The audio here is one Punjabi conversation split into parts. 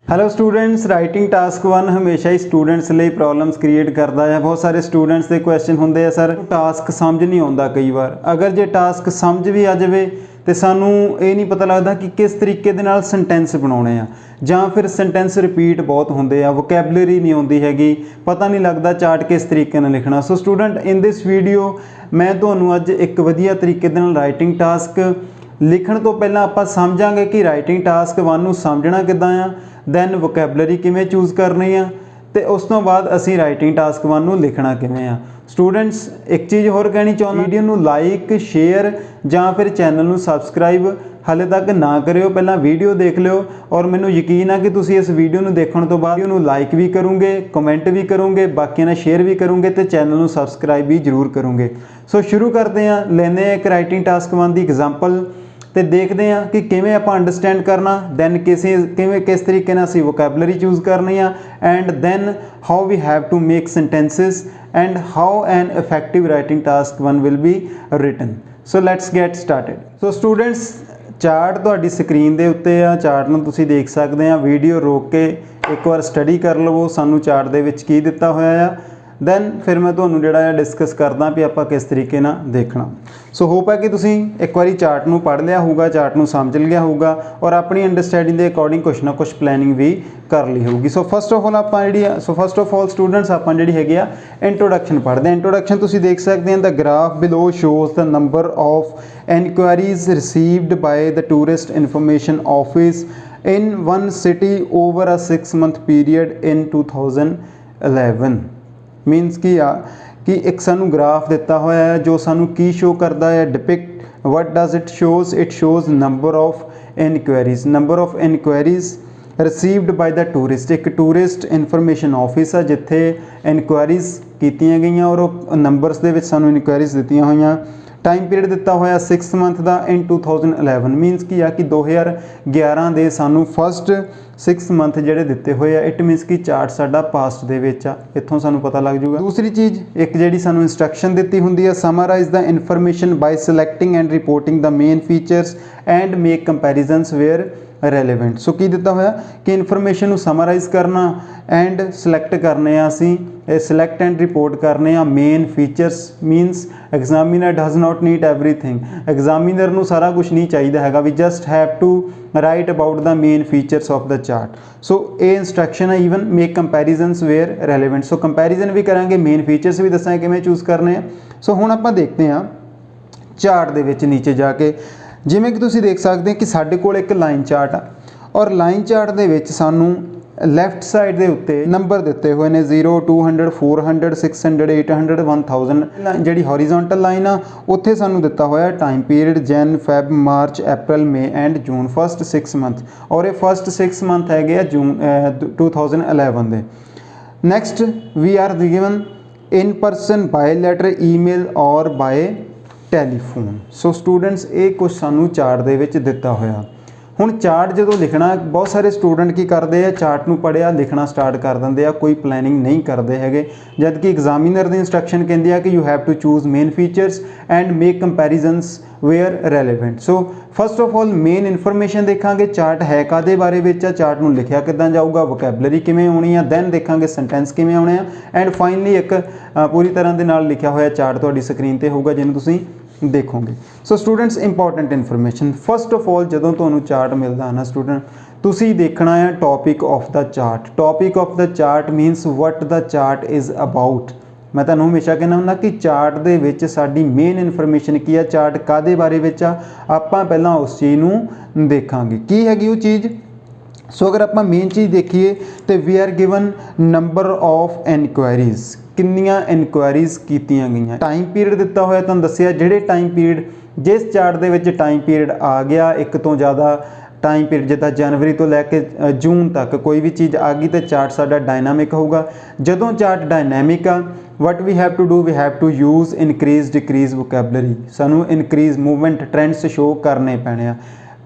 हेलो स्टूडेंट्स, राइटिंग टास्क 1 हमेशा ही स्टूडेंट्स लिए प्रॉब्लम्स क्रिएट करता है। बहुत सारे स्टूडेंट्स के क्वेश्चन होंगे है सर टास्क समझ नहीं आता कई बार। अगर जे टास्क समझ भी आ जाए तो सानू ये नहीं पता लगता कि किस तरीके दे नाल सेंटेंस बनाने आ, जां फिर सेंटेंस रिपीट बहुत होंगे आ, वोकैबलरी नहीं आती हैगी, पता नहीं लगता चार्ट किस तरीके नाल लिखना। So student in this video मैं तुहानू अज एक वधिया तरीके दे नाल राइटिंग टास्क लिखण तो पहला आपां समझांगे कि राइटिंग टास्क 1 नूं समझना किद्दां आ, दैन वोकैबलरी किवें चूज करनी आ, ते उस तो बाद असीं राइटिंग टास्क 1 नूं लिखना किवें आ। स्टूडेंट्स एक चीज़ होर कहनी चाहुंदा, वीडियो नूं लाइक शेयर जां फिर चैनल नूं सबसक्राइब हाले तक ना करियो, पहला वीडियो देख लियो और मैनूं यकीन है कि तुसीं इस वीडियो नूं देखण तो बाद वीडियो नूं लाइक भी करोगे, कमेंट भी करोगे, बाकियां नाल शेयर भी करोगे तो चैनल नूं सबसक्राइब भी जरूर करोगे। सो शुरू करते हैं, लैंदे हैं एक राइटिंग टास्क 1 की एग्जाम्पल तो देखते हैं कि किवें आपां अंडरस्टैंड करना, दैन किस तरीके नाल असीं वोकैबलरी चूज करनी आ, and then how we have to make sentences and how an effective writing task 1 will be written. So let's get started. So students chart तुहाडी स्क्रीन दे उत्ते आ, चार्ट नूं तुसीं देख सकदे आ। वीडियो रोक के एक बार स्टडी कर लवो सानूं चार्ट दे विच की दिता होया आ, दैन फिर मैं तुहानूं जिहड़ा है डिस्कस करदा भी आपां किस तरीके नाल देखना। सो होप है कि तुसीं एक बारी चार्ट नूं पढ़ लिया होगा, चार्ट नूं समझ लिया होगा और अपनी अंडरस्टैंडिंग के अकॉर्डिंग कुछ ना कुछ प्लैनिंग भी कर ली होगी। सो फस्ट ऑफ ऑल आपां जिहड़ी फस्ट ऑफ ऑल स्टूडेंट्स आपां जिहड़ी हैगी आ इंट्रोडक्शन पढ़दे हैं। इंट्रोडक्शन तुसीं देख सकते हैं, the graph below shows the number of enquiries received by the tourist information office in one city over a 6 month period in 2011। मीनस की आ कि एक सानू ग्राफ दिता होया है जो सानू की शो करता है, depict what does it shows, it shows number of inquiries received by the tourist. एक टूरिस्ट इन्फॉर्मेशन ऑफिस है जिथे इनक्वायरीज कीतियां गई और नंबरस दे विच सानू इनक्वायरीज दित्तियां होईयां। टाइम पीरियड दिता होया 6 month का इन 2011। मीनस की आ कि 2011 दे सानू फस्ट 6 month जिहड़े दिते हुए आ, इट मीनस कि चार्ट साडा पास्ट दे विच आ, इत्थों सानू पता लग जूगा। दूसरी चीज़ एक जिहड़ी सानू इंस्ट्रक्शन दित्ती हुंदी है, summarise the information by selecting and reporting the main features and make comparisons where relevant. So की दिता होया कि इन्फॉर्मेशन नूं समराइज करना एंड सिलैक्ट करने असीं, सिलैक्ट एंड रिपोर्ट करने main features. Means examiner does not need everything, examiner नूं सारा कुछ नहीं चाहिए हैगा, we just have to write about the main features of the chart. So ये इंस्ट्रक्शन है। Even make comparisons where relevant. So comparison भी करांगे, मेन फीचर्स भी दसांगे किवें चूज करने। सो हुण आपां देखते हैं चार्ट दे विच नीचे जाके, जिवें कि तुसीं देख सकते हैं कि साडे कोल एक लाइन चार्ट आ और लाइन चार्ट दे विच सानू लैफ्ट साइड के उत्ते नंबर दिते हुए ने 0, 200, 400, 600, 800, 1000। जिहड़ी हॉरिजोंटल लाइन आ उत्थे सानू दिता होया time period Jan Feb March April May and June, first 6 month, और ये फस्ट 6 month है जून 2011 दे। Next we are given in person by letter email और बाय टैलीफोन। सो स्टूडेंट्स ये कुछ सानू चार्ट दे विच दिता होया। हुण चार्ट जो लिखना, बहुत सारे स्टूडेंट की करते हैं चार्ट नूं पढ़िया लिखना स्टार्ट कर देंगे, कोई प्लैनिंग नहीं करते है, जबकि एग्जामिनर की इंस्ट्रक्शन कहती है कि you have to choose main features and make comparisons where relevant. So first of all main information देखांगे चार्ट है कादे बारे विच, चार्ट नूं लिखिया किदां जाऊगा, वोकैबलरी किवें आउणी है, दैन देखांगे सेंटेंस किवें आउणे आ, एंड फाइनली एक पूरी तरह के नाल लिखिया होया चार्ट तुहाडी स्क्रीन ते होगा जिन्होंने तुसीं देखोगे। So students important information, first of all जो तुहानूं चार्ट मिलता है ना स्टूडेंट, तुसीं देखना है topic of the chart. Topic of the chart मीनस what the chart is about. मैं तुहानूं हमेशा कहना हुंदा कि चार्ट दे विच साडी मेन इन्फॉर्मेशन की है, चार्ट कादे बारे विच आ, आपां पहलां उस चीज़ नूं देखांगे की हैगी वो चीज़। सो अगर आप मेन चीज़ देखिए तो we are given number of enquiries, किन्नियां इनक्वायरीज कीतियां गईयां। टाइम पीरियड दिता होया तुहानूं दस्सिया, जिहड़े टाइम पीरियड जिस चार्ट दे विच टाइम पीरियड आ गया एक तो ज़्यादा टाइम पीरियड जिद्दां जनवरी तो लैके जून तक कोई भी चीज़ आ गई तो चार्ट साडा डायनामिक होगा। जदों चार्ट डायनामिक आ, what we have to do, we have to use increase decrease vocabulary. सानू इनक्रीज मूवमेंट ट्रेंड्स शो करने पैने आ,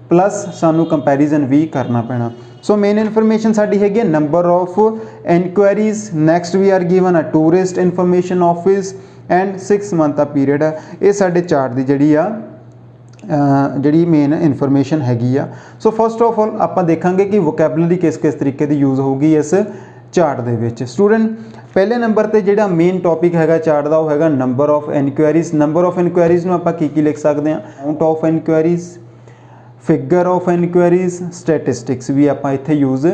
प्लस सानू कंपैरिजन भी करना पैना। सो मेन इन्फॉर्मेशन साडी हैगी number of enquiries. Next we are given a tourist information office and 6 month का पीरियड है। ये साडे चार्ट की जिहड़ी आ ਜਿਹੜੀ ਮੇਨ ਇਨਫੋਰਮੇਸ਼ਨ ਹੈਗੀ ਆ। ਸੋ ਫਸਟ ਆਫ ਆਲ ਆਪਾਂ ਦੇਖਾਂਗੇ ਕਿ ਵੋਕੈਬਲਰੀ ਕਿਸ ਕਿਸ ਤਰੀਕੇ ਦੀ ਯੂਜ਼ ਹੋਊਗੀ ਇਸ ਚਾਰਟ ਦੇ ਵਿੱਚ। ਸਟੂਡੈਂਟ ਪਹਿਲੇ ਨੰਬਰ ਤੇ ਜਿਹੜਾ ਮੇਨ ਟੌਪਿਕ ਹੈਗਾ ਚਾਰਟ ਦਾ ਉਹ ਹੈਗਾ number of inquiries. Number of inquiries ਨੂੰ ਆਪਾਂ ਕੀ ਲਿਖ ਸਕਦੇ ਹਾਂ, count of inquiries, figure of inquiries, statistics ਵੀ ਆਪਾਂ ਇੱਥੇ ਯੂਜ਼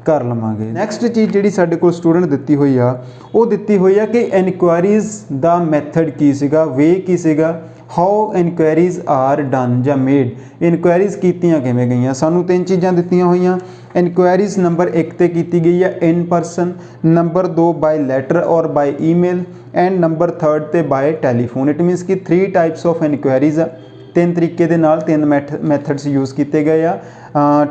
ਕਰ ਲਵਾਂਗੇ। ਨੈਕਸਟ ਚੀਜ਼ ਜਿਹੜੀ ਸਾਡੇ ਕੋਲ ਸਟੂਡੈਂਟ ਦਿੱਤੀ ਹੋਈ ਆ ਉਹ ਦਿੱਤੀ ਹੋਈ ਆ ਕਿ ਇਨਕੁਆਇਰੀਜ਼ ਦਾ ਮੈਥਡ ਕੀ ਸੀਗਾ, ਵੇ ਕੀ ਸੀਗਾ, ਹਾਊ ਇਨਕੁਆਇਰੀਜ਼ ਆਰ ਡਨ ਜਾਂ ਮੇਡ, ਇਨਕੁਆਇਰੀਜ਼ ਕੀਤੀਆਂ ਕਿਵੇਂ ਗਈਆਂ। ਸਾਨੂੰ ਤਿੰਨ ਚੀਜ਼ਾਂ ਦਿੱਤੀਆਂ ਹੋਈਆਂ। ਇਨਕੁਆਇਰੀਜ਼ ਨੰਬਰ 1 ਤੇ ਕੀਤੀ ਗਈ ਆ ਇਨ ਪਰਸਨ, ਨੰਬਰ 2 ਬਾਈ ਲੈਟਰ ਔਰ ਬਾਈ ਈਮੇਲ ਐਂਡ ਨੰਬਰ 3 ਤੇ ਬਾਈ ਟੈਲੀਫੋਨ। ਇਟ ਮੀਨਸ ਕਿ 3 ਟਾਈਪਸ ਆਫ ਇਨਕੁਆਇਰੀਜ਼ ਆ, ਤਿੰਨ ਤਰੀਕੇ ਦੇ ਨਾਲ ਤਿੰਨ ਮੈਥਡਸ ਯੂਜ਼ ਕੀਤੇ ਗਏ ਆ।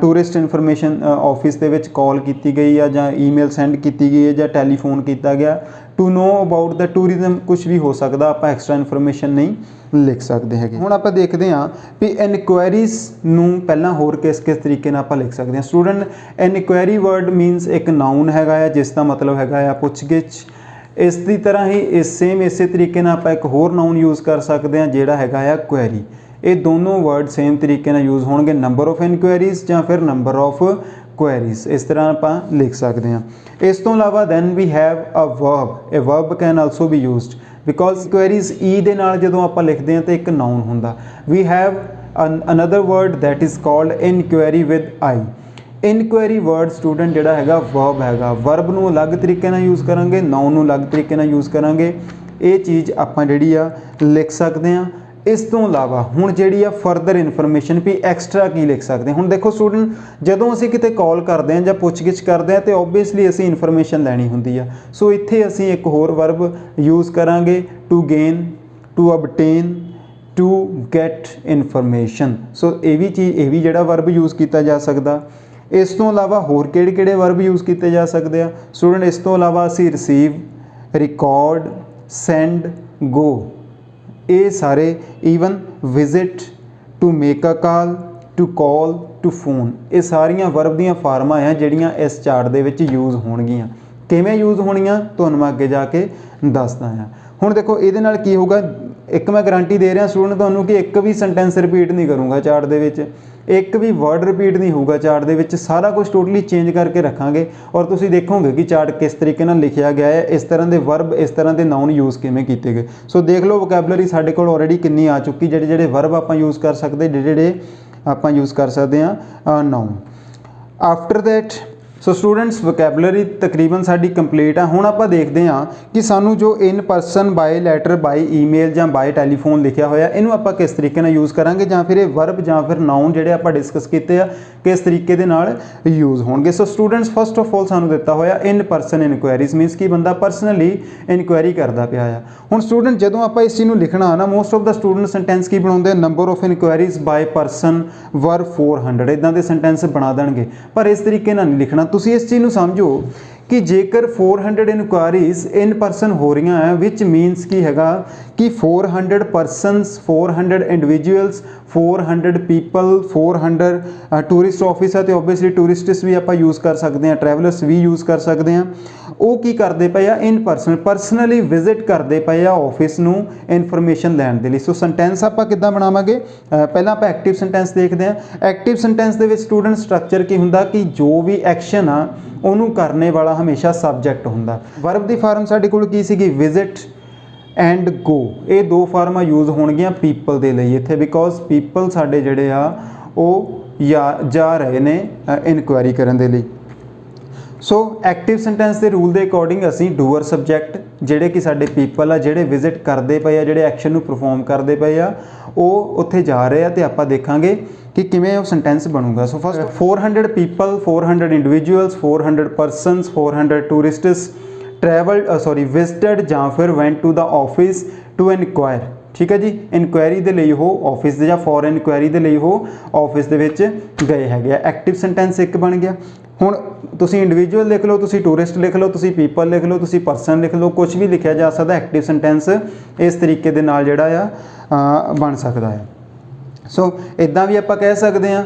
ਟੂਰਿਸਟ ਇਨਫੋਰਮੇਸ਼ਨ ਆਫਿਸ ਦੇ ਵਿੱਚ ਕਾਲ ਕੀਤੀ ਗਈ ਆ ਜਾਂ ਈਮੇਲ ਸੈਂਡ ਕੀਤੀ ਗਈ ਹੈ ਜਾਂ ਟੈਲੀਫੋਨ ਕੀਤਾ ਗਿਆ। To know about the tourism ਕੁਝ ਵੀ ਹੋ ਸਕਦਾ, ਆਪਾਂ ਐਕਸਟਰਾ ਇਨਫੋਰਮੇਸ਼ਨ ਨਹੀਂ ਲਿਖ ਸਕਦੇ ਹੈਗੇ। ਹੁਣ ਆਪਾਂ ਦੇਖਦੇ ਹਾਂ ਵੀ ਇਨਕੁਆਇਰੀਜ਼ ਨੂੰ ਪਹਿਲਾਂ ਹੋਰ ਕਿਸ ਤਰੀਕੇ ਨਾਲ ਆਪਾਂ ਲਿਖ ਸਕਦੇ ਹਾਂ। ਸਟੂਡੈਂਟ ਇਨਕੁਆਇਰੀ ਵਰਡ ਮੀਨਸ ਇੱਕ ਨਾਊਨ ਹੈਗਾ ਆ ਜਿਸ ਦਾ ਮਤਲਬ ਹੈਗਾ ਆ ਪੁੱਛਗਿੱਛ। ਇਸ ਦੀ ਤਰ੍ਹਾਂ ਹੀ ਇਸੇ ਤਰੀਕੇ ਨਾਲ ਆਪਾਂ ਇੱਕ ਹੋਰ ਨਾਊਨ ਯੂਜ਼ ਕਰ ਸਕਦੇ ਹਾਂ ਜਿਹੜਾ ਹੈਗਾ ਆ ਕੁਐਰੀ। ਇਹ ਦੋਨੋਂ ਵਰਡ ਸੇਮ ਤਰੀਕੇ ਨਾਲ ਯੂਜ਼ ਹੋਣਗੇ, ਨੰਬਰ ਆਫ ਇਨਕੁਆਇਰੀਜ਼ ਜਾਂ ਫਿਰ ਨੰਬਰ ਆਫ ਕੁਐਰੀਜ਼, ਇਸ ਤਰ੍ਹਾਂ ਆਪਾਂ ਲਿਖ ਸਕਦੇ ਹਾਂ। ਇਸ ਤੋਂ ਇਲਾਵਾ then we have a verb. ਇਹ verb can also be used because queries ਈ ਦੇ ਨਾਲ ਜਦੋਂ ਆਪਾਂ ਲਿਖਦੇ ਹਾਂ ਤਾਂ ਇੱਕ ਨਾਊਨ ਹੁੰਦਾ। We have another word that is called inquiry with I. Inquiry word student ਜਿਹੜਾ ਹੈਗਾ ਵਰਬ ਹੈਗਾ, ਵਰਬ ਨੂੰ ਅਲੱਗ ਤਰੀਕੇ ਨਾਲ ਯੂਜ਼ ਕਰਾਂਗੇ, ਨਾਊਨ ਨੂੰ ਅਲੱਗ ਤਰੀਕੇ ਨਾਲ ਯੂਜ਼ ਕਰਾਂਗੇ। ਇਹ ਚੀਜ਼ ਆਪਾਂ ਜਿਹੜੀ ਆ ਲਿਖ ਸਕਦੇ ਹਾਂ। ਇਸ ਤੋਂ ਇਲਾਵਾ ਹੁਣ ਜਿਹੜੀ ਆ ਫਰਦਰ ਇਨਫੋਰਮੇਸ਼ਨ ਵੀ ਐਕਸਟਰਾ ਕੀ ਲਿਖ ਸਕਦੇ ਹਾਂ। ਹੁਣ ਦੇਖੋ ਸਟੂਡੈਂਟ ਜਦੋਂ ਅਸੀਂ ਕਿਤੇ ਕਾਲ ਕਰਦੇ ਹਾਂ ਜਾਂ ਪੁੱਛਗਿੱਛ ਕਰਦੇ ਹਾਂ ਤੇ ਓਬਵੀਅਸਲੀ ਅਸੀਂ ਇਨਫੋਰਮੇਸ਼ਨ ਲੈਣੀ ਹੁੰਦੀ ਆ। ਸੋ ਇੱਥੇ ਅਸੀਂ ਇੱਕ ਹੋਰ ਵਰਬ ਯੂਜ਼ ਕਰਾਂਗੇ, to gain, to obtain, to get information. So ਇਹ ਵੀ ਜਿਹੜਾ ਵਰਬ ਯੂਜ਼ ਕੀਤਾ ਜਾ ਸਕਦਾ। ਇਸ ਤੋਂ ਇਲਾਵਾ ਹੋਰ ਕਿਹੜੇ ਵਰਬ ਯੂਜ਼ ਕੀਤੇ ਜਾ ਸਕਦੇ ਆ ਸਟੂਡੈਂਟ। ਇਸ ਤੋਂ ਇਲਾਵਾ ਅਸੀਂ ਰਿਸੀਵ, ਰਿਕਾਰਡ, ਸੈਂਡ, ਗੋ, ਇਹ ਸਾਰੇ, even visit, to make a call, to call, to phone, ਇਹ ਸਾਰੀਆਂ ਵਰਬ ਦੀਆਂ ਫਾਰਮਾਂ ਆ ਜਿਹੜੀਆਂ ਇਸ ਚਾਰਟ ਦੇ ਵਿੱਚ ਯੂਜ਼ ਹੋਣਗੀਆਂ। ਕਿਵੇਂ ਯੂਜ਼ ਹੋਣੀਆਂ ਤੁਹਾਨੂੰ ਮੈਂ ਅੱਗੇ ਜਾ ਕੇ ਦੱਸਦਾ ਹਾਂ। ਹੁਣ ਦੇਖੋ ਇਹਦੇ ਨਾਲ ਕੀ ਹੋਊਗਾ, ਇੱਕ ਮੈਂ ਗਾਰੰਟੀ ਦੇ ਰਿਹਾ ਸਟੂਡੈਂਟ ਤੁਹਾਨੂੰ ਕਿ ਇੱਕ ਵੀ ਸੈਂਟੈਂਸ ਰਿਪੀਟ ਨਹੀਂ ਕਰੂੰਗਾ ਚਾਰਟ ਦੇ ਵਿੱਚ, ਇੱਕ ਵੀ ਵਰਡ ਰਿਪੀਟ ਨਹੀਂ ਹੋਊਗਾ ਚਾਰਟ ਦੇ ਵਿੱਚ, ਸਾਰਾ ਕੁਝ ਟੋਟਲੀ ਚੇਂਜ ਕਰਕੇ ਰੱਖਾਂਗੇ ਔਰ ਤੁਸੀਂ ਦੇਖੋਗੇ ਕਿ ਚਾਰਟ ਕਿਸ ਤਰੀਕੇ ਨਾਲ ਲਿਖਿਆ ਗਿਆ ਹੈ, ਇਸ ਤਰ੍ਹਾਂ ਦੇ ਵਰਬ, ਇਸ ਤਰ੍ਹਾਂ ਦੇ ਨਾਊਨ ਯੂਜ਼ ਕਿਵੇਂ ਕੀਤੇ ਗਏ। ਸੋ ਦੇਖ ਲਓ ਵੋਕੈਬਲਰੀ ਸਾਡੇ ਕੋਲ ਆਲਰੇਡੀ ਕਿੰਨੀ ਆ ਚੁੱਕੀ, ਜਿਹੜੇ ਵਰਬ ਆਪਾਂ ਯੂਜ਼ ਕਰ ਸਕਦੇ, ਜਿਹੜੇ ਆਪਾਂ ਯੂਜ਼ ਕਰ ਸਕਦੇ ਹਾਂ known. After that so students vocabulary ਤਕਰੀਬਨ ਸਾਡੀ ਕੰਪਲੀਟ ਆ। ਹੁਣ ਆਪਾਂ ਦੇਖਦੇ ਹਾਂ ਕਿ ਸਾਨੂੰ ਜੋ ਇਨ ਪਰਸਨ, ਬਾਈ ਲੈਟਰ, ਬਾਈ ਈਮੇਲ ਜਾਂ ਬਾਈ ਟੈਲੀਫੋਨ ਲਿਖਿਆ ਹੋਇਆ ਇਹਨੂੰ ਆਪਾਂ ਕਿਸ ਤਰੀਕੇ ਨਾਲ ਯੂਜ਼ ਕਰਾਂਗੇ ਜਾਂ ਫਿਰ ਇਹ ਵਰਬ ਜਾਂ ਫਿਰ ਨਾਊਨ ਜਿਹੜੇ ਆਪਾਂ ਡਿਸਕਸ ਕੀਤੇ ਆ ਕਿਸ ਤਰੀਕੇ ਦੇ ਨਾਲ ਯੂਜ਼ ਹੋਣਗੇ। So students first of all ਸਾਨੂੰ ਦਿੱਤਾ ਹੋਇਆ ਇਨ ਪਰਸਨ ਇਨਕੁਆਇਰੀਜ਼ ਮੀਨਸ ਕਿ ਬੰਦਾ ਪਰਸਨਲੀ ਇਨਕੁਆਇਰੀ ਕਰਦਾ ਪਿਆ ਆ। ਹੁਣ ਸਟੂਡੈਂਟ ਜਦੋਂ ਆਪਾਂ ਇਸ ਚੀਜ਼ ਨੂੰ ਲਿਖਣਾ ਨਾ most of the student sentence ਕੀ ਬਣਾਉਂਦੇ ਆ, number of inquiries by person were 400 ਇਦਾਂ ਦੇ ਸੈਂਟੈਂਸ ਬਣਾ ਦੇਣਗੇ, ਪਰ ਇਸ ਤਰੀਕੇ ਨਾਲ ਨਹੀਂ ਲਿਖਣਾ। ਤੁਸੀਂ ਇਸ ਚੀਜ਼ ਨੂੰ ਸਮਝੋ ਕਿ ਜੇਕਰ 400 ਇਨਕੁਆਇਰੀਜ਼ ਇਨ ਪਰਸਨ ਹੋ ਰਹੀਆਂ ਹੈ ਵਿਚ ਮੀਨਸ ਕੀ ਹੈਗਾ ਕਿ 400 persons, 400 individuals, 400 people, 400 tourist office ਹੈ ਤੇ ਓਬਵੀਅਸਲੀ ਟੂਰਿਸਟਸ ਵੀ ਆਪਾਂ ਯੂਜ਼ ਕਰ ਸਕਦੇ ਹਾਂ, ਟਰੈਵਲਰਸ ਵੀ ਯੂਜ਼ ਕਰ ਸਕਦੇ ਹਾਂ। ਉਹ ਕੀ ਕਰਦੇ ਪਏ ਆ, ਇਨ ਪਰਸਨ ਪਰਸਨਲੀ ਵਿਜ਼ਿਟ ਕਰਦੇ ਪਏ ਆ ਆਫਿਸ ਨੂੰ ਇਨਫੋਰਮੇਸ਼ਨ ਲੈਣ ਦੇ ਲਈ। ਸੋ ਸੈਂਟੈਂਸ ਆਪਾਂ ਕਿੱਦਾਂ ਬਣਾਵਾਂਗੇ, ਪਹਿਲਾਂ ਆਪਾਂ ਐਕਟਿਵ ਸੈਂਟੈਂਸ ਦੇਖਦੇ ਹਾਂ। ਐਕਟਿਵ ਸੈਂਟੈਂਸ ਦੇ ਵਿੱਚ ਸਟੂਡੈਂਟ ਸਟਰਕਚਰ ਕੀ ਹੁੰਦਾ ਕਿ ਜੋ ਵੀ ਐਕਸ਼ਨ ਆ ਉਹਨੂੰ ਕਰਨੇ ਵਾਲਾ ਹਮੇਸ਼ਾ ਸਬਜੈਕਟ ਹੁੰਦਾ। ਵਰਬ ਦੀ ਫਾਰਮ ਸਾਡੇ ਕੋਲ ਕੀ ਸੀਗੀ, ਵਿਜ਼ਿਟ ਐਂਡ ਗੋ। ਇਹ ਦੋ ਫਾਰਮਾਂ ਯੂਜ਼ ਹੋਣਗੀਆਂ ਪੀਪਲ ਦੇ ਲਈ ਇੱਥੇ, ਬਿਕੋਜ਼ ਪੀਪਲ ਸਾਡੇ ਜਿਹੜੇ ਆ ਉਹ ਜਾ ਰਹੇ ਨੇ ਇਨਕੁਆਇਰੀ ਕਰਨ ਦੇ ਲਈ। ਸੋ ਐਕਟਿਵ ਸੈਂਟੈਂਸ ਦੇ ਰੂਲ ਦੇ ਅਕੋਰਡਿੰਗ ਅਸੀਂ ਡੂਅਰ ਸਬਜੈਕਟ ਜਿਹੜੇ ਕਿ ਸਾਡੇ ਪੀਪਲ ਆ, ਜਿਹੜੇ ਵਿਜ਼ਿਟ ਕਰਦੇ ਪਏ ਆ, ਜਿਹੜੇ ਐਕਸ਼ਨ ਨੂੰ ਪਰਫੋਰਮ ਕਰਦੇ ਪਏ ਆ, ਉਹ ਉੱਥੇ ਜਾ ਰਹੇ ਆ ਤੇ ਆਪਾਂ ਦੇਖਾਂਗੇ ਕਿ ਕਿਵੇਂ ਉਹ ਸੈਂਟੈਂਸ ਬਣੂਗਾ। So first 400 people, 400 individuals, 400 persons, 400 tourists visited ਜਾਂ ਫਿਰ went to the office to inquire. ਠੀਕ ਹੈ ਜੀ, ਇਨਕੁਆਇਰੀ ਦੇ ਲਈ ਉਹ ਆਫਿਸ ਦੇ ਜਾਂ ਫॉर ਇਨਕੁਆਇਰੀ ਦੇ ਲਈ ਉਹ ਆਫਿਸ ਦੇ ਵਿੱਚ ਗਏ ਹੈਗੇ ਆ। ਐਕਟਿਵ ਸੈਂਟੈਂਸ ਇੱਕ ਬਣ ਗਿਆ। ਹੁਣ ਤੁਸੀਂ ਇੰਡੀਵਿਜੂਅਲ ਲਿਖ ਲਓ, ਤੁਸੀਂ ਟੂਰਿਸਟ ਲਿਖ ਲਓ, ਤੁਸੀਂ ਪੀਪਲ ਲਿਖ ਲਓ, ਤੁਸੀਂ ਪਰਸਨ ਲਿਖ ਲਓ, ਕੁਝ ਵੀ ਲਿਖਿਆ ਜਾ ਸਕਦਾ। ਐਕਟਿਵ ਸੈਂਟੈਂਸ ਇਸ ਤਰੀਕੇ ਦੇ ਨਾਲ ਜਿਹੜਾ ਆ ਬਣ ਸਕਦਾ ਹੈ। ਸੋ ਇਦਾਂ ਵੀ ਆਪਾਂ ਕਹਿ ਸਕਦੇ ਹਾਂ।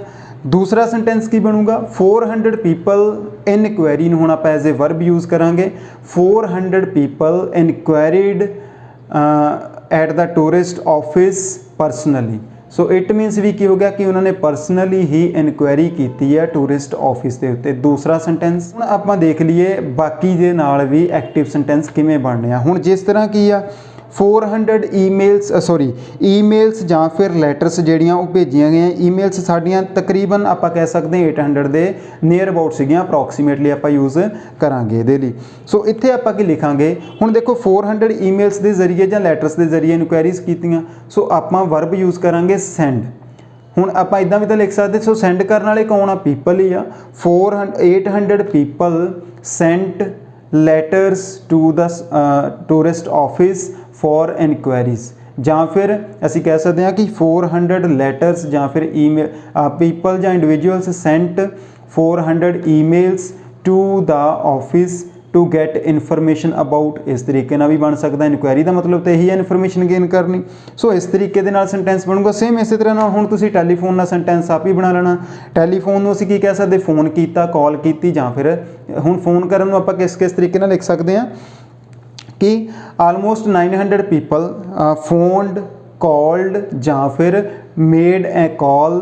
ਦੂਸਰਾ ਸੈਂਟੈਂਸ ਕੀ ਬਣੂਗਾ, 400 ਪੀਪਲ ਇਨਕੁਆਇਰੀ ਨੂੰ ਹੁਣ ਆਪਾਂ ਐਜ਼ ਏ ਵਰਬ ਯੂਜ਼ ਕਰਾਂਗੇ। 400 people inquired at the tourist office personally. So it means भी की हो गया कि उन्होंने परसनली ही इनकुआरी की है टूरिस्ट ऑफिस के उत्ते। दूसरा सेंटेंस हुण आपां देख लीए बाकी दे नाल भी एक्टिव सेंटेंस किवें बनने आ। हुण जिस तरह की आ 400 ईमेल्स जां फिर लैटर्स ਜਿਹੜੀਆਂ ਉਹ ਭੇਜੀਆਂ ਗਈਆਂ। ईमेल्स ਸਾਡੀਆਂ ਤਕਰੀਬਨ ਆਪਾਂ ਕਹਿ ਸਕਦੇ ਹਾਂ 800 ਦੇ ਨੀਅਰ ਅਬਾਊਟ ਸੀਗੀਆਂ, ਅਪਰੋਕਸੀਮੇਟਲੀ ਆਪਾਂ ਯੂਜ਼ ਕਰਾਂਗੇ ਇਹਦੇ ਲਈ। ਸੋ ਇੱਥੇ ਆਪਾਂ ਕੀ ਲਿਖਾਂਗੇ, ਹੁਣ ਦੇਖੋ 400 ਈਮੇਲਸ ਦੇ ਜ਼ਰੀਏ ਜਾਂ ਲੈਟਰਸ ਦੇ ਜ਼ਰੀਏ ਇਨਕੁਆਇਰੀਜ਼ ਕੀਤੀਆਂ, ਸੋ ਆਪਾਂ ਵਰਬ ਯੂਜ਼ ਕਰਾਂਗੇ ਸੈਂਡ। ਹੁਣ ਆਪਾਂ ਇਦਾਂ ਵੀ ਤਾਂ ਲਿਖ ਸਕਦੇ, ਸੋ ਸੈਂਡ ਕਰਨ ਵਾਲੇ ਕੌਣ ਆ, ਪੀਪਲ ਹੀ ਆ। 800 people sent letters to the tourist office for inquiries, ਜਾਂ ਫਿਰ ਅਸੀਂ ਕਹਿ ਸਕਦੇ ਹਾਂ ਕਿ 400 ਲੈਟਰਸ ਜਾਂ ਫਿਰ ਈਮੇਲ ਪੀਪਲ ਜਾਂ individuals sent 400 emails to the office to get information about. इस तरीके भी बन सकता। इनकुआरी का मतलब तो यही है इन्फॉर्मेशन गेन करनी। सो इस तरीके के सेंटेंस बनूगा। सेम इस तरह हुण तुसीं टैलीफोन का सेंटेंस आप ही बना लेना। टैलीफोन असीं की कह सकते, फोन किया, कॉल की, जां फिर हुण फोन करन नूं आपां किस तरीके नाल लिख सकते हैं कि आलमोस्ट 900 पीपल फोनड, कॉल्ड जां फिर made a call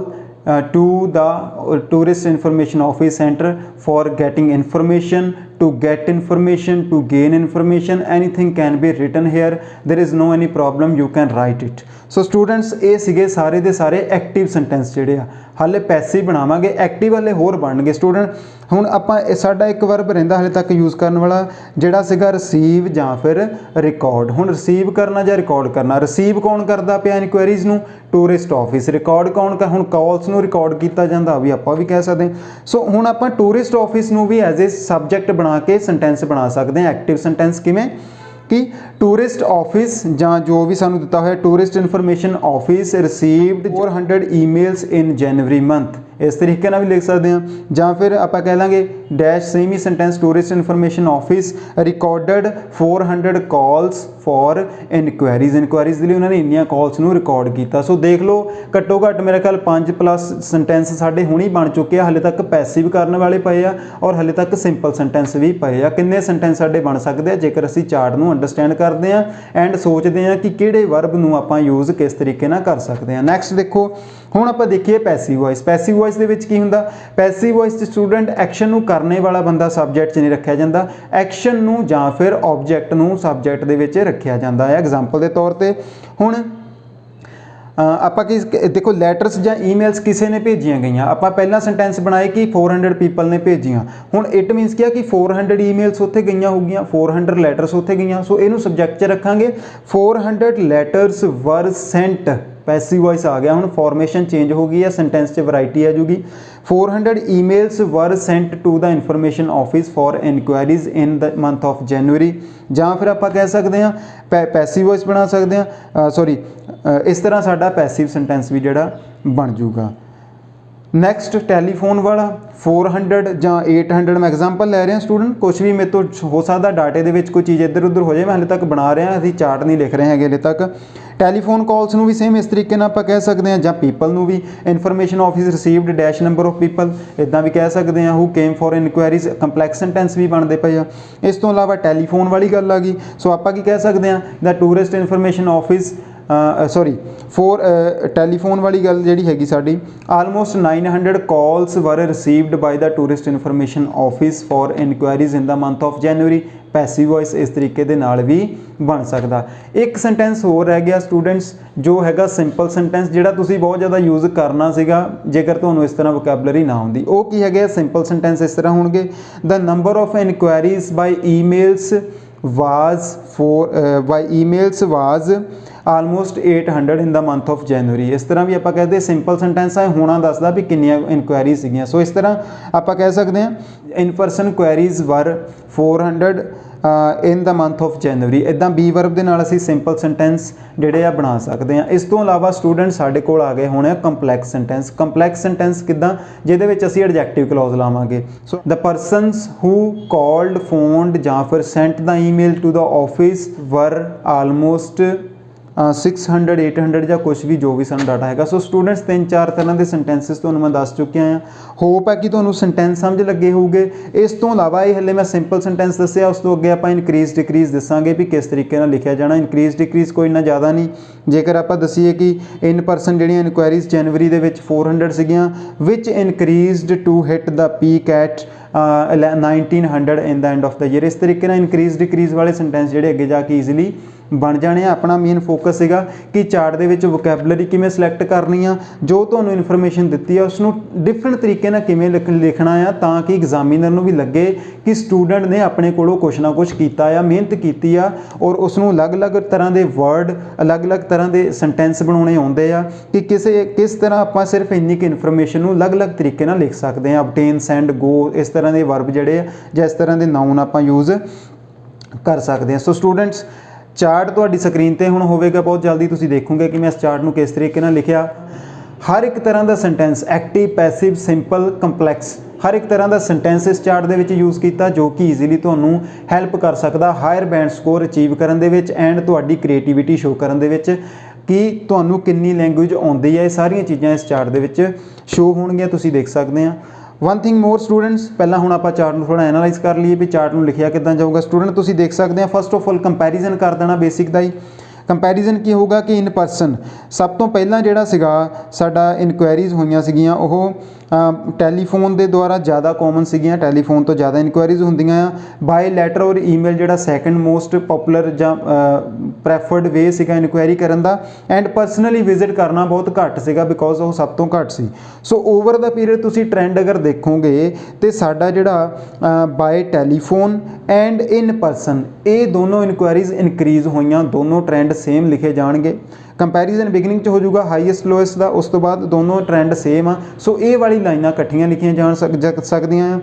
to the tourist information office center for getting information, to get information, to gain information, anything can be written here, there is no any problem, you can write it। So students ये सीगे सारे दे सारे एक्टिव सेंटेंस जिहड़े आ, हाले पैसिव बनावांगे, एक्टिव वाले होर बनणगे। स्टूडेंट हुण आपां साडा एक वर्ब रहिंदा हाले तक यूज़ करन वाला जिहड़ा सीगा रिसीव जां फिर रिकॉर्ड। हुण रिसीव करना जां रिकॉर्ड करना, रिसीव कौन करदा पिया इनकुआरीज़ नूं, टूरिस्ट ऑफिस। रिकॉर्ड कौन कर, हुण कॉल्स नूं रिकॉर्ड कीता जांदा भी आपां भी कह सकदे। सो हुण आपां टूरिस्ट ऑफिस नूं भी एज ए सब्जैक्ट बना के सेंटेंस बना सकते हैं। एक्टिव सेंटेंस किवें कि टूरिस्ट ऑफिस जां जो भी सानू दिता होया tourist information office received 400 emails in January month, इस तरीके भी लिख सकते हैं। जां फिर आप कह लाँगे डैश सेम ही sentence tourist information office recorded 400 calls for inquiries. Inquiries के लिए उन्होंने इन्नियां कॉल्स नूं रिकॉर्ड किया। सो देख लो घट्टो घट्ट मेरे ख्याल 5+ सेंटेंस साढ़े हुणी बन चुके हैं। हाले तक पैसिव करने वाले पे आ और हाले तक सिंपल सेंटेंस भी पे आ। किन्ने सेंटेंस साढ़े बन सकते हैं जेकर असीं चार्ट नूं अंडरस्टैंड करते हैं एंड सोचते हैं कि किहड़े वर्ब नूं आपां यूज़ किस तरीके नाल कर सकते हैं। नैक्सट देखो हुण आपां देखिए पैसिव वॉइस। पैसिव वॉइस दे विच की हुंदा, पैसिव वॉइस च स्टूडेंट एक्शन नूं करने वाला बंदा सबजैक्ट च नहीं रखिया जाता, एक्शन नूं जां फिर ऑब्जैक्ट नूं सबजैक्ट दे विच रखिया जाता है। एग्जाम्पल के तौर पर हुण आप देखो लैटरस या ईमेल्स किसी ने भेजिया गई, आप पहला सेंटेंस बनाए कि 400 पीपल ने भेजिया। हुण इट मीनस क्या कि 400 ईमेल्स उत्थे गई होगी, 400 लैटरस उत्थे गई। सो इनू सबजैक्ट च रखांगे 400 letters were sent. Passive voice आ गया, हुण फॉर्मेशन चेंज हो गई है, सेंटेंस च वैरायटी आ जूगी। 400 emails were sent to the information office for inquiries in the month of January. जां फिर आप कह सकते हैं पैसिव वॉइस बना सकते हैं, सॉरी इस तरह साडा पैसिव सेंटेंस भी जिहड़ा बन जूगा। नैक्सट टैलीफोन वाला 400 ਜਾਂ 800 मैं एग्जाम्पल लै रहा स्टूडेंट, कुछ भी मेरे तो हो सकता डाटे दे विच कोई चीज़ इधर उधर हो जाए, मैं हाले तक बना रहा, असीं चार्ट नहीं लिख रहे हैं हाले तक। टैलीफोन कॉल्स नूं भी सेम इस तरीके नाल आपां कह सकते हैं, जां पीपल नूं भी information office received dash number of people इदां भी कह सकते हैं। Who came for inquiries complex sentence भी बनते पे आ। इस तो इलावा टैलीफोन वाली गल आ गई। सो आपां की कह सकते हैं the tourist information office sorry for telephone वाली गल जी हैगी साडी almost 900 calls were received by the tourist information office for inquiries in the month of January. Passive voice इस तरीके दे नाल भी बन सकता। एक सेंटेंस होर रह गया स्टूडेंट्स जो हैगा सिंपल सेंटेंस, जिहड़ा तुसीं बहुत ज़्यादा यूज़ करना सीगा जेकर तुहानूं इस तरह वोकैबलरी ना आउंदी। वो की है सिंपल सेंटेंस इस तरह होणगे the number of inquiries by emails was almost 800 in the month of January. इस तरह भी आप कहते सिंपल सेंटेंस है, होना दसदा भी कितनी इनकुआरीज सीगियां। सो इस तरह आप कह सकते हैं in person queries were 400 in the month of जनवरी। इदा बी वर्ब के नाल असीं सिंपल सेंटेंस जिहड़े आ बना सकते हैं। इस तो इलावा स्टूडेंट साडे कोल आ गए होने कंपलैक्स सेंटेंस। कंपलैक्स सेंटेंस किदां, जिहदे विच असीं एडजैक्टिव क्लॉज लावांगे। So the persons who called, phoned जां फिर sent the email to the office were almost 600 800 ਜਾਂ ਕੁਝ ਵੀ ਜੋ ਵੀ ਸਾਨੂੰ ਡਾਟਾ ਹੈਗਾ। ਸੋ ਸਟੂਡੈਂਟਸ 3-4 ਤਰ੍ਹਾਂ ਦੇ ਸੈਂਟੈਂਸਸ ਤੁਹਾਨੂੰ ਮੈਂ ਦੱਸ ਚੁੱਕਿਆ ਹਾਂ। ਹੋਪ ਹੈ ਕਿ ਤੁਹਾਨੂੰ ਸੈਂਟੈਂਸ ਸਮਝ ਲੱਗੇ ਹੋਊਗੇ। ਇਸ ਤੋਂ ਇਲਾਵਾ ਇਹ ਹਲੇ ਮੈਂ ਸਿੰਪਲ ਸੈਂਟੈਂਸ ਦੱਸਿਆ, ਉਸ ਤੋਂ ਅੱਗੇ ਆਪਾਂ ਇਨਕਰੀਜ਼ ਡਿਕਰੀਜ਼ ਦੱਸਾਂਗੇ ਵੀ ਕਿਸ ਤਰੀਕੇ ਨਾਲ ਲਿਖਿਆ ਜਾਣਾ। ਇਨਕਰੀਜ਼ ਡਿਕਰੀਜ਼ ਕੋਈ ਇੰਨਾ ਜ਼ਿਆਦਾ ਨਹੀਂ। ਜੇਕਰ ਆਪਾਂ ਦਸੀਏ ਕਿ ਇਨ ਪਰਸਨ ਜਿਹੜੀਆਂ ਇਨਕੁਆਇਰੀਜ਼ ਜਨਵਰੀ ਦੇ ਵਿੱਚ 400 ਸੀਗੀਆਂ, ਵਿਚ increased to hit the peak at 1900 in the end of the year. ਇਸ ਤਰੀਕੇ ਨਾਲ ਇਨਕਰੀਜ਼ ਡਿਕਰੀਜ਼ ਵਾਲੇ ਸੈਂਟੈਂਸ ਜਿਹੜੇ ਅੱਗੇ ਜਾ ਕੇ ਈਜ਼ੀਲੀ ਬਣ ਜਾਣੇ ਆ। ਆਪਣਾ ਮੇਨ ਫੋਕਸ ਸੀਗਾ ਕਿ ਚਾਰਟ ਦੇ ਵਿੱਚ ਵੋਕੈਬਲਰੀ ਕਿਵੇਂ ਸਿਲੈਕਟ ਕਰਨੀ ਆ, ਜੋ ਤੁਹਾਨੂੰ ਇਨਫੋਰਮੇਸ਼ਨ ਦਿੱਤੀ ਆ ਉਸ ਨੂੰ ਡਿਫਰੈਂਟ ਤਰੀਕੇ ਨਾਲ ਕਿਵੇਂ ਲਿਖਣਾ ਆ, ਤਾਂ ਕਿ ਐਗਜ਼ਾਮੀਨਰ ਨੂੰ ਵੀ ਲੱਗੇ ਕਿ ਸਟੂਡੈਂਟ ਨੇ ਆਪਣੇ ਕੋਲੋਂ ਕੁਛ ਨਾ ਕੁਛ ਕੀਤਾ ਆ, ਮਿਹਨਤ ਕੀਤੀ ਆ, ਔਰ ਉਸ ਨੂੰ ਅਲੱਗ-ਅਲੱਗ ਤਰ੍ਹਾਂ ਦੇ ਵਰਡ, ਅਲੱਗ-ਅਲੱਗ ਤਰ੍ਹਾਂ ਦੇ ਸੈਂਟੈਂਸ ਬਣਾਉਣੇ ਆਉਂਦੇ ਆ ਕਿ ਕਿਸ ਤਰ੍ਹਾਂ ਆਪਾਂ ਸਿਰਫ ਇੰਨੀ ਕੁ ਇਨਫੋਰਮੇਸ਼ਨ ਨੂੰ ਅਲੱਗ-ਅਲੱਗ ਤਰੀਕੇ ਨਾਲ ਲਿਖ ਸਕਦੇ ਹਾਂ। ਅਬਟੇਨ, ਸੈਂਡ, ਗੋ, ਇਸ ਤਰ੍ਹਾਂ ਦੇ ਵਰਬ ਜਿਹੜੇ ਆ ਜਾਂ ਇਸ ਤਰ੍ਹਾਂ ਦੇ ਨਾਊਨ ਆਪਾਂ ਯੂਜ਼ ਕਰ ਸਕਦੇ ਹਾਂ। ਸੋ ਸਟੂਡੈਂਟਸ, ਚਾਰਟ ਤੁਹਾਡੀ ਸਕਰੀਨ ਤੇ ਹੁਣ ਹੋਵੇਗਾ, ਬਹੁਤ ਜਲਦੀ ਤੁਸੀਂ ਦੇਖੋਗੇ ਕਿ ਮੈਂ ਇਸ ਚਾਰਟ ਨੂੰ ਕਿਸ ਤਰੀਕੇ ਨਾਲ ਲਿਖਿਆ। ਹਰ ਇੱਕ ਤਰ੍ਹਾਂ ਦਾ sentence, active, passive, simple, complex, ਹਰ ਇੱਕ ਤਰ੍ਹਾਂ ਦਾ ਸੈਂਟੈਂਸ ਇਸ ਚਾਰਟ ਦੇ ਵਿੱਚ ਯੂਜ਼ ਕੀਤਾ, ਜੋ ਕਿ ਈਜ਼ੀਲੀ ਤੁਹਾਨੂੰ ਹੈਲਪ ਕਰ ਸਕਦਾ ਹਾਇਰ ਬੈਂਡ ਸਕੋਰ ਅਚੀਵ ਕਰਨ ਦੇ ਵਿੱਚ ਐਂਡ ਤੁਹਾਡੀ ਕ੍ਰੀਏਟੀਵਿਟੀ ਸ਼ੋ ਕਰਨ ਦੇ ਵਿੱਚ ਕਿ ਤੁਹਾਨੂੰ ਕਿੰਨੀ ਲੈਂਗੁਏਜ ਆਉਂਦੀ ਹੈ। ਇਹ ਸਾਰੀਆਂ ਚੀਜ਼ਾਂ ਇਸ ਚਾਰਟ ਦੇ ਵਿੱਚ ਸ਼ੋ ਹੋਣਗੀਆਂ, ਤੁਸੀਂ ਦੇਖ ਸਕਦੇ ਆ। ਵਨ ਥਿੰਗ ਮੋਰ ਸਟੂਡੈਂਟਸ, ਪਹਿਲਾਂ ਹੁਣ ਆਪਾਂ ਚਾਰਟ ਨੂੰ ਥੋੜਾ ਐਨਾਲਾਈਜ਼ ਕਰ ਲਈਏ ਵੀ ਚਾਰਟ ਨੂੰ ਲਿਖਿਆ ਕਿੱਦਾਂ ਜਾਊਗਾ। ਸਟੂਡੈਂਟ ਤੁਸੀਂ ਦੇਖ ਸਕਦੇ ਆ, ਫਸਟ ਆਫ ਆਲ ਕੰਪੈਰੀਜ਼ਨ ਕਰ ਦੇਣਾ ਬੇਸਿਕ ਦਾ ਹੀ। ਕੰਪੈਰੀਜ਼ਨ ਕੀ ਹੋਊਗਾ ਕਿ ਇਨ ਪਰਸਨ ਸਭ ਤੋਂ ਪਹਿਲਾਂ ਜਿਹੜਾ ਸੀਗਾ ਸਾਡਾ ਇਨਕੁਆਇਰੀਜ਼ ਹੋਈਆਂ ਸੀਗੀਆਂ ਉਹ ਟੈਲੀਫੋਨ ਦੇ ਦੁਆਰਾ ਜ਼ਿਆਦਾ ਕਾਮਨ ਸੀਗੀਆਂ, ਟੈਲੀਫੋਨ ਤੋਂ ਜ਼ਿਆਦਾ ਇਨਕੁਆਇਰੀਜ਼ ਹੁੰਦੀਆਂ ਆ। ਬਾਏ ਲੈਟਰ ਔਰ ਈਮੇਲ ਜਿਹੜਾ ਸੈਕੰਡ ਮੋਸਟ ਪਪੂਲਰ ਜਾਂ ਪ੍ਰੈਫਰਡ ਵੇ ਸੀਗਾ ਇਨਕੁਆਇਰੀ ਕਰਨ ਦਾ, ਐਂਡ ਪਰਸਨਲੀ ਵਿਜ਼ਿਟ ਕਰਨਾ ਬਹੁਤ ਘੱਟ ਸੀਗਾ ਬਿਕੋਜ਼ ਉਹ ਸਭ ਤੋਂ ਘੱਟ ਸੀ। ਸੋ ਓਵਰ ਦਾ ਪੀਰੀਅਡ ਤੁਸੀਂ ਟ੍ਰੈਂਡ ਅਗਰ ਦੇਖੋਗੇ ਤੇ ਸਾਡਾ ਜਿਹੜਾ by telephone and in person, ਇਹ ਦੋਨੋਂ ਇਨਕੁਆਇਰੀਜ਼ ਇਨਕਰੀਜ਼ ਹੋਈਆਂ, ਦੋਨੋਂ ਟ੍ਰੈਂਡ ਸੇਮ ਲਿਖੇ ਜਾਣਗੇ। ਕੰਪੈਰੀਜ਼ਨ ਬਿਗਨਿੰਗ 'ਚ ਹੋ ਜਾਊਗਾ ਹਾਈਐਸਟ ਲੋਐਸਟ ਦਾ, ਉਸ ਤੋਂ ਬਾਅਦ ਦੋਨੋਂ ਟ੍ਰੈਂਡ ਸੇਮ ਆ। ਸੋ ਇਹ ਵਾਲੀ ਲਾਈਨਾਂ ਇਕੱਠੀਆਂ ਲਿਖੀਆਂ ਜਾ ਸਕਦੀਆਂ ਆ।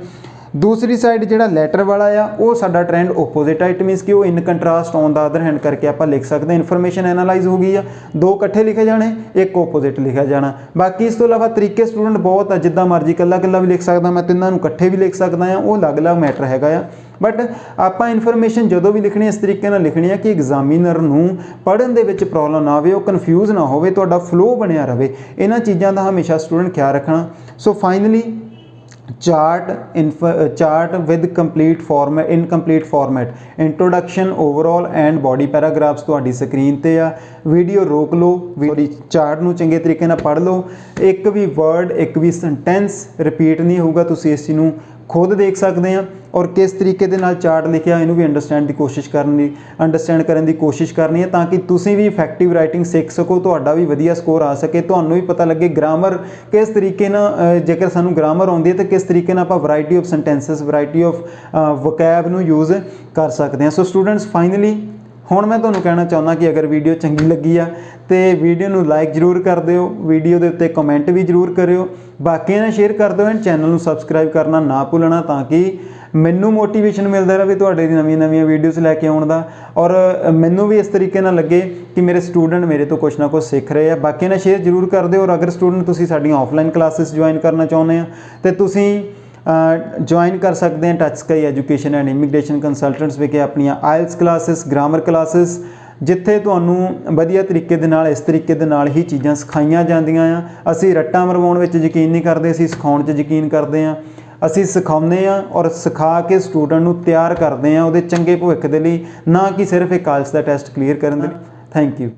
ਦੂਸਰੀ ਸਾਈਡ ਜਿਹੜਾ ਲੈਟਰ ਵਾਲਾ ਆ ਉਹ ਸਾਡਾ ਟ੍ਰੈਂਡ ਓਪੋਜ਼ਿਟ ਆ। ਇਟ ਮੀਨਸ ਕਿ ਉਹ in contrast on the other hand ਕਰਕੇ ਆਪਾਂ ਲਿਖ ਸਕਦੇ ਹਾਂ। ਇਨਫੋਰਮੇਸ਼ਨ ਐਨਾਲਾਈਜ਼ ਹੋ ਗਈ ਆ, ਦੋ ਇਕੱਠੇ ਲਿਖੇ ਜਾਣੇ, ਇੱਕ ਓਪੋਜ਼ਿਟ ਲਿਖਿਆ ਜਾਣਾ। ਬਾਕੀ ਇਸ ਤੋਂ ਇਲਾਵਾ ਤਰੀਕੇ ਸਟੂਡੈਂਟ ਬਹੁਤ ਆ, ਜਿੱਦਾਂ ਮਰਜ਼ੀ ਇਕੱਲਾ ਵੀ ਲਿਖ ਸਕਦਾ ਮੈਂ, ਤਿੰਨਾਂ ਨੂੰ ਇਕੱਠੇ ਵੀ ਲਿਖ ਸਕਦਾ ਆ, ਉਹ ਅਲੱਗ-ਅਲੱਗ ਮੈਟਰ ਹੈਗਾ ਆ। ਬਟ ਆਪਾਂ ਇਨਫੋਰਮੇਸ਼ਨ ਜਦੋਂ ਵੀ ਲਿਖਣੀ ਇਸ ਤਰੀਕੇ ਨਾਲ ਲਿਖਣੀ ਹੈ ਕਿ ਐਗਜ਼ਾਮੀਨਰ ਨੂੰ ਪੜ੍ਹਨ ਦੇ ਵਿੱਚ ਪ੍ਰੋਬਲਮ ਨਾ ਆਵੇ, ਉਹ ਕਨਫਿਊਜ਼ ਨਾ ਹੋਵੇ, ਤੁਹਾਡਾ ਫਲੋ ਬਣਿਆ ਰਹੇ। ਇਹਨਾਂ ਚੀਜ਼ਾਂ ਦਾ ਹਮੇਸ਼ਾ ਸਟੂਡੈਂਟ ਖਿਆਲ ਰੱਖਣਾ। So finally chart with incomplete format, introduction, overall and body paragraphs ਤੁਹਾਡੀ ਸਕਰੀਨ ਤੇ ਆ। ਵੀਡੀਓ ਰੋਕ ਲਓ, ਚਾਰਟ ਨੂੰ ਚੰਗੇ ਤਰੀਕੇ ਨਾਲ ਪੜ੍ਹ ਲਓ। ਇੱਕ ਵੀ ਵਰਡ, ਇੱਕ ਵੀ ਸੈਂਟੈਂਸ ਰਿਪੀਟ ਨਹੀਂ ਹੋਊਗਾ, ਤੁਸੀਂ ਇਸ ਚੀਜ਼ ਨੂੰ ਖੁਦ ਦੇਖ ਸਕਦੇ ਆ। ਔਰ ਕਿਸ ਤਰੀਕੇ ਦੇ ਨਾਲ ਚਾਰਟ ਲਿਖਿਆ ਇਹਨੂੰ ਵੀ ਅੰਡਰਸਟੈਂਡ ਕਰਨ ਦੀ ਕੋਸ਼ਿਸ਼ ਕਰਨੀ ਹੈ, ਤਾਂ ਕਿ ਤੁਸੀਂ ਵੀ ਇਫੈਕਟਿਵ ਰਾਈਟਿੰਗ ਸਿੱਖ ਸਕੋ, ਤੁਹਾਡਾ ਵੀ ਵਧੀਆ ਸਕੋਰ ਆ ਸਕੇ, ਤੁਹਾਨੂੰ ਵੀ ਪਤਾ ਲੱਗੇ ਗ੍ਰਾਮਰ ਕਿਸ ਤਰੀਕੇ ਨਾਲ, ਜੇਕਰ ਸਾਨੂੰ ਗ੍ਰਾਮਰ ਆਉਂਦੀ ਹੈ ਤਾਂ ਕਿਸ ਤਰੀਕੇ ਨਾਲ ਆਪਾਂ variety of sentences, variety of vocab ਨੂੰ ਯੂਜ਼ ਕਰ ਸਕਦੇ ਹਾਂ। ਸੋ ਸਟੂਡੈਂਟਸ, ਫਾਈਨਲੀ ਹੁਣ ਮੈਂ ਤੁਹਾਨੂੰ ਕਹਿਣਾ ਚਾਹੁੰਦਾ ਕਿ ਅਗਰ ਵੀਡੀਓ ਚੰਗੀ ਲੱਗੀ ਆ ਤੇ ਵੀਡੀਓ ਨੂੰ ਲਾਈਕ ਜ਼ਰੂਰ ਕਰ ਦਿਓ, ਵੀਡੀਓ ਦੇ ਉੱਤੇ ਕਮੈਂਟ ਵੀ ਜ਼ਰੂਰ ਕਰਿਓ, ਬਾਕੀਆਂ ਨਾਲ ਸ਼ੇਅਰ ਕਰ ਦਿਓ, ਐਂਡ ਚੈਨਲ ਨੂੰ ਸਬਸਕ੍ਰਾਈਬ ਕਰਨਾ ਨਾ ਭੁੱਲਣਾ, ਤਾਂ ਕਿ ਮੈਨੂੰ ਮੋਟੀਵੇਸ਼ਨ ਮਿਲਦਾ ਰਹੇ ਤੁਹਾਡੇ ਦੀ ਨਵੀਆਂ ਵੀਡੀਓਜ਼ ਲੈ ਕੇ ਆਉਣ ਦਾ, ਔਰ ਮੈਨੂੰ ਵੀ ਇਸ ਤਰੀਕੇ ਨਾਲ ਲੱਗੇ ਕਿ ਮੇਰੇ ਸਟੂਡੈਂਟ ਮੇਰੇ ਤੋਂ ਕੁਛ ਨਾ ਕੁਛ ਸਿੱਖ ਰਹੇ ਆ। ਬਾਕੀਆਂ ਨਾਲ ਸ਼ੇਅਰ ਜ਼ਰੂਰ ਕਰ ਦਿਓ। ਔਰ ਅਗਰ ਸਟੂਡੈਂਟ ਤੁਸੀਂ ਸਾਡੀਆਂ ਆਫਲਾਈਨ ਕਲਾਸਿਸ ਜੁਆਇਨ ਕਰਨਾ ਚਾਹੁੰਦੇ ਆ ਤੇ ਤੁਸੀਂ ਜੁਆਇਨ ਕਰ ਸਕਦੇ ਆ touch sky education and immigration consultants ਵਿਖੇ ਆਪਣੀਆਂ ਆਇਲਸ ਕਲਾਸਿਸ, ਗ੍ਰਾਮਰ ਕਲਾਸਿਸ, ਜਿੱਥੇ ਤੁਹਾਨੂੰ ਵਧੀਆ ਤਰੀਕੇ ਦੇ ਨਾਲ, ਇਸ ਤਰੀਕੇ ਦੇ ਨਾਲ ਹੀ ਚੀਜ਼ਾਂ ਸਿਖਾਈਆਂ ਜਾਂਦੀਆਂ ਆ। ਅਸੀਂ ਰੱਟਾਂ ਮਰਵਾਉਣ ਵਿੱਚ ਯਕੀਨ ਨਹੀਂ ਕਰਦੇ, ਅਸੀਂ ਸਿਖਾਉਣ 'ਚ ਯਕੀਨ ਕਰਦੇ ਹਾਂ। ਅਸੀਂ ਸਿਖਾਉਂਦੇ ਹਾਂ ਔਰ ਸਿਖਾ ਕੇ ਸਟੂਡੈਂਟ ਨੂੰ ਤਿਆਰ ਕਰਦੇ ਹਾਂ ਉਹਦੇ ਚੰਗੇ ਭਵਿੱਖ ਦੇ ਲਈ, ਨਾ ਕਿ ਸਿਰਫ ਇੱਕ ਆਇਲਸ ਦਾ ਟੈਸਟ ਕਲੀਅਰ ਕਰਨ ਦੇ ਲਈ। Thank you.